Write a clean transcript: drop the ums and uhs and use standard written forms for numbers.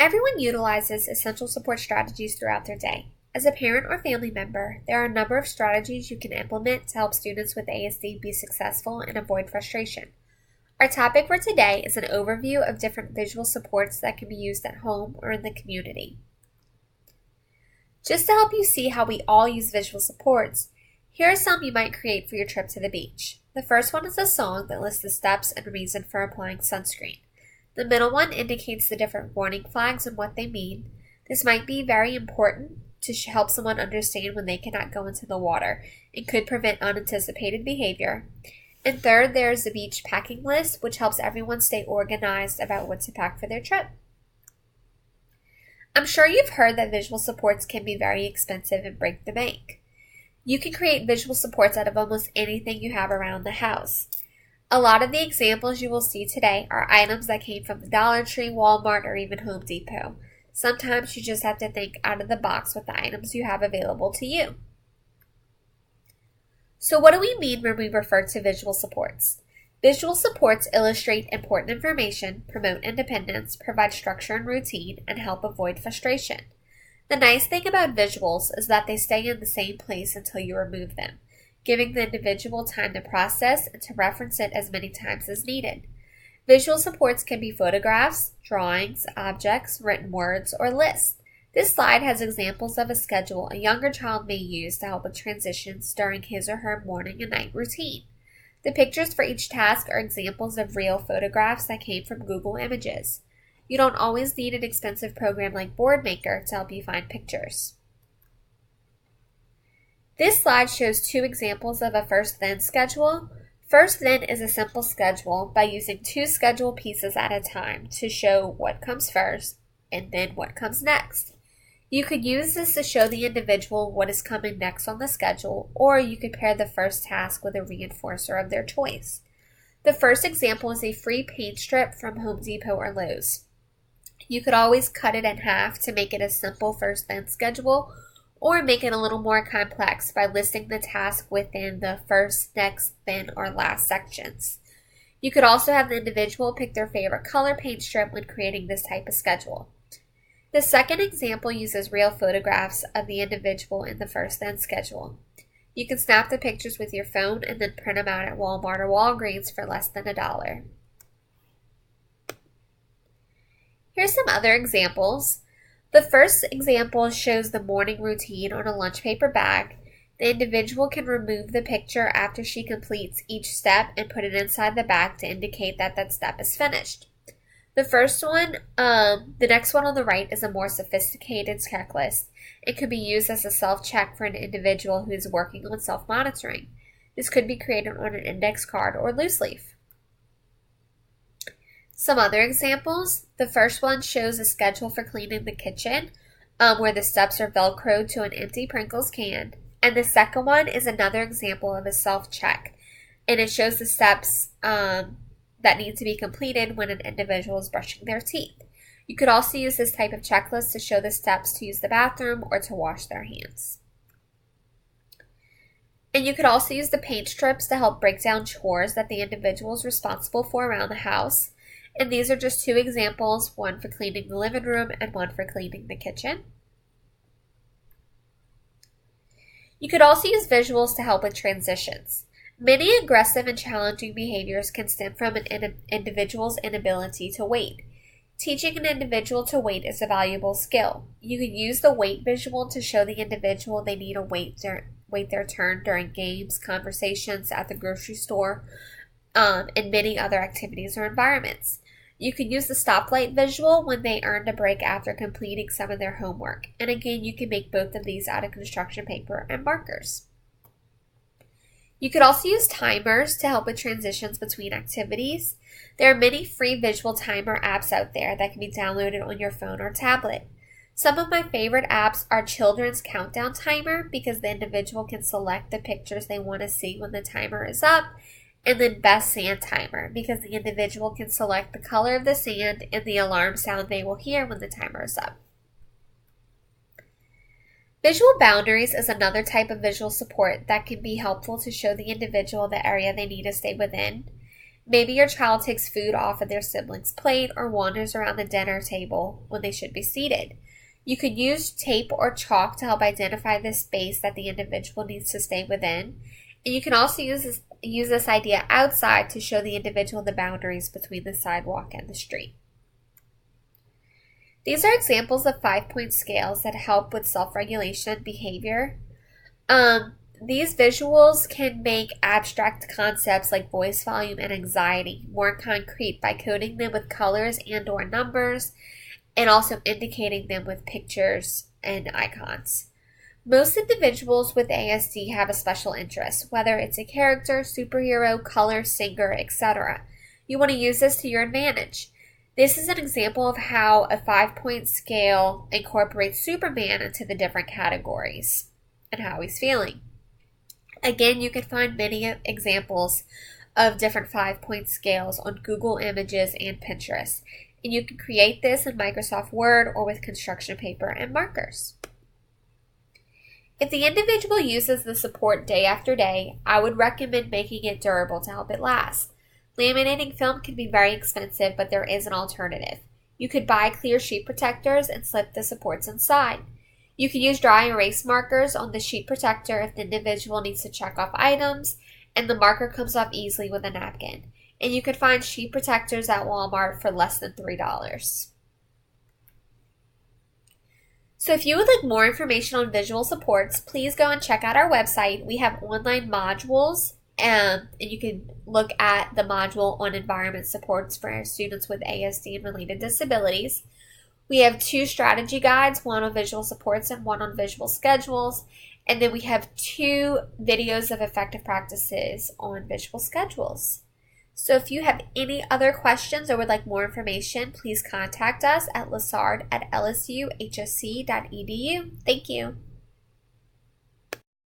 Everyone utilizes essential support strategies throughout their day. As a parent or family member, there are a number of strategies you can implement to help students with ASD be successful and avoid frustration. Our topic for today is an overview of different visual supports that can be used at home or in the community. Just to help you see how we all use visual supports, here are some you might create for your trip to the beach. The first one is a song that lists the steps and reason for applying sunscreen. The middle one indicates the different warning flags and what they mean. This might be very important to help someone understand when they cannot go into the water and could prevent unanticipated behavior. And third, there is the beach packing list, which helps everyone stay organized about what to pack for their trip. I'm sure you've heard that visual supports can be very expensive and break the bank. You can create visual supports out of almost anything you have around the house. A lot of the examples you will see today are items that came from the Dollar Tree, Walmart, or even Home Depot. Sometimes you just have to think out of the box with the items you have available to you. So what do we mean when we refer to visual supports? Visual supports illustrate important information, promote independence, provide structure and routine, and help avoid frustration. The nice thing about visuals is that they stay in the same place until you remove them, giving the individual time to process and to reference it as many times as needed. Visual supports can be photographs, drawings, objects, written words, or lists. This slide has examples of a schedule a younger child may use to help with transitions during his or her morning and night routine. The pictures for each task are examples of real photographs that came from Google Images. You don't always need an expensive program like Boardmaker to help you find pictures. This slide shows two examples of a first-then schedule. First-then is a simple schedule by using two schedule pieces at a time to show what comes first and then what comes next. You could use this to show the individual what is coming next on the schedule, or you could pair the first task with a reinforcer of their choice. The first example is a free paint strip from Home Depot or Lowe's. You could always cut it in half to make it a simple first-then schedule, or make it a little more complex by listing the task within the first, next, then, or last sections. You could also have the individual pick their favorite color paint strip when creating this type of schedule. The second example uses real photographs of the individual in the first then schedule. You can snap the pictures with your phone and then print them out at Walmart or Walgreens for less than $1. Here's some other examples. The first example shows the morning routine on a lunch paper bag. The individual can remove the picture after she completes each step and put it inside the bag to indicate that that step is finished. The next one on the right is a more sophisticated checklist. It could be used as a self-check for an individual who is working on self-monitoring. This could be created on an index card or loose leaf. Some other examples. The first one shows a schedule for cleaning the kitchen, where the steps are velcroed to an empty Pringles can. And the second one is another example of a self-check, and it shows the steps that need to be completed when an individual is brushing their teeth. You could also use this type of checklist to show the steps to use the bathroom or to wash their hands. And you could also use the paint strips to help break down chores that the individual is responsible for around the house. And these are just two examples, one for cleaning the living room and one for cleaning the kitchen. You could also use visuals to help with transitions. Many aggressive and challenging behaviors can stem from an individual's inability to wait. Teaching an individual to wait is a valuable skill. You could use the wait visual to show the individual they need to wait their turn during games, conversations, at the grocery store, and many other activities or environments. You could use the stoplight visual when they earned a break after completing some of their homework. And again, you can make both of these out of construction paper and markers. You could also use timers to help with transitions between activities. There are many free visual timer apps out there that can be downloaded on your phone or tablet. Some of my favorite apps are Children's Countdown Timer, because the individual can select the pictures they want to see when the timer is up, and then Best Sand Timer, because the individual can select the color of the sand and the alarm sound they will hear when the timer is up. Visual boundaries is another type of visual support that can be helpful to show the individual the area they need to stay within. Maybe your child takes food off of their sibling's plate or wanders around the dinner table when they should be seated. You could use tape or chalk to help identify the space that the individual needs to stay within. And you can also use this idea outside to show the individual the boundaries between the sidewalk and the street. These are examples of 5-point scales that help with self-regulation and behavior. These visuals can make abstract concepts like voice volume and anxiety more concrete by coding them with colors and/or numbers, and also indicating them with pictures and icons. Most individuals with ASD have a special interest, whether it's a character, superhero, color, singer, etc. You want to use this to your advantage. This is an example of how a 5-point scale incorporates Superman into the different categories and how he's feeling. Again, you can find many examples of different 5-point scales on Google Images and Pinterest. And you can create this in Microsoft Word or with construction paper and markers. If the individual uses the support day after day, I would recommend making it durable to help it last. Laminating film can be very expensive, but there is an alternative. You could buy clear sheet protectors and slip the supports inside. You can use dry erase markers on the sheet protector if the individual needs to check off items, and the marker comes off easily with a napkin. And you can find sheet protectors at Walmart for less than $3. So if you would like more information on visual supports, please go and check out our website. We have online modules, and you can look at the module on environment supports for our students with ASD and related disabilities. We have 2 strategy guides, one on visual supports and one on visual schedules. And then we have 2 videos of effective practices on visual schedules. So if you have any other questions or would like more information, please contact us at lassard@lsuhsc.edu. Thank you.